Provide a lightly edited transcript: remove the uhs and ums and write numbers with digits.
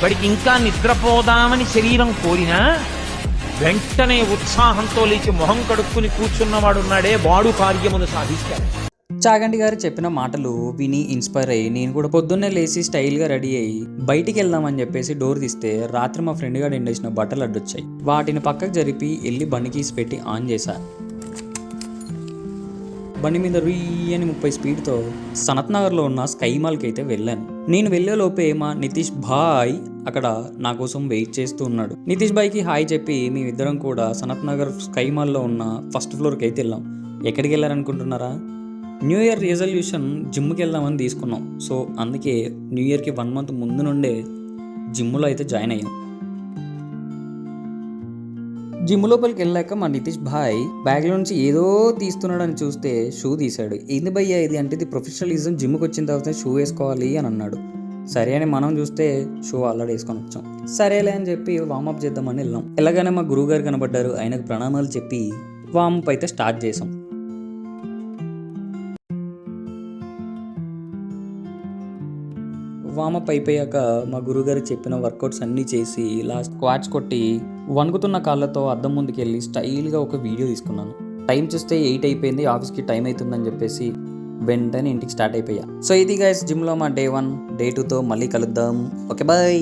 వాడికి ఇంకా నిద్రపోదామని శరీరం కోరినా వెంటనే ఉత్సాహంతో లేచి మొహం కడుక్కుని కూర్చున్నవాడున్నాడే, వాడు కార్యమును సాధిస్తాడు. చాగంటి గారు చెప్పిన మాటలు విని ఇన్స్పైర్ అయ్యి నేను కూడా పొద్దున్నే లేచి స్టైల్గా రెడీ అయ్యి బయటికి వెళ్దామని చెప్పేసి డోర్ తీస్తే రాత్రి మా ఫ్రెండ్ గారు ఎండేసిన బట్టలు అడ్డొచ్చాయి. వాటిని పక్కకు జరిపి వెళ్ళి బండి కీస్ పెట్టి ఆన్ చేశా. బండి మీద రుయ్యని 30 స్పీడ్తో సనత్ నగర్లో ఉన్న స్కై మాల్కి అయితే వెళ్ళాను. నేను వెళ్ళే లోపే మా నితీష్ భాయ్ అక్కడ నా కోసం వెయిట్ చేస్తూ ఉన్నాడు. నితీష్ భాయ్కి హాయ్ చెప్పి మేమిద్దరం కూడా సనత్ నగర్ స్కై మాల్లో ఉన్న ఫస్ట్ ఫ్లోర్కి అయితే వెళ్ళాం. ఎక్కడికి వెళ్ళారనుకుంటున్నారా? న్యూ ఇయర్ రిజల్యూషన్ జిమ్కి వెళ్దామని తీసుకున్నాం. సో అందుకే న్యూ ఇయర్కి 1 మంత్ ముందు నుండే జిమ్లో అయితే జాయిన్ అయ్యాం. జిమ్ లోపలికి వెళ్ళాక మా నితీష్ భాయ్ బ్యాగ్లో నుంచి ఏదో తీస్తున్నాడని చూస్తే షూ తీశాడు. ఏంది భయ్యా ఇది అంటే, ఇది ప్రొఫెషనలిజం, జిమ్కి వచ్చిన తర్వాత షూ వేసుకోవాలి అని అన్నాడు. సరే అని మనం చూస్తే షూ ఆల్రెడీ వేసుకొని వచ్చాం. సరేలే అని చెప్పి వార్మప్ చేద్దామని వెళ్ళాం. ఎలాగైనా మా గురువు గారు కనబడ్డారు. ఆయనకు ప్రణామాలు చెప్పి వార్మప్ అయితే స్టార్ట్ చేసాం. వార్మప్ అయిపోయాక మా గురువుగారు చెప్పిన వర్కౌట్స్ అన్నీ చేసి లాస్ట్ స్క్వాట్స్ కొట్టి వణుకుతున్న కాళ్ళతో అద్దం ముందుకు వెళ్ళి స్టైల్గా ఒక వీడియో తీసుకున్నాను. టైం చూస్తే 8 అయిపోయింది, ఆఫీస్కి టైం అవుతుందని చెప్పేసి వెంటనే ఇంటికి స్టార్ట్ అయిపోయా. సో ఇది గైస్ జిమ్లో మా డే 1. డే 2తో మళ్ళీ కలుద్దాం. Okay bye.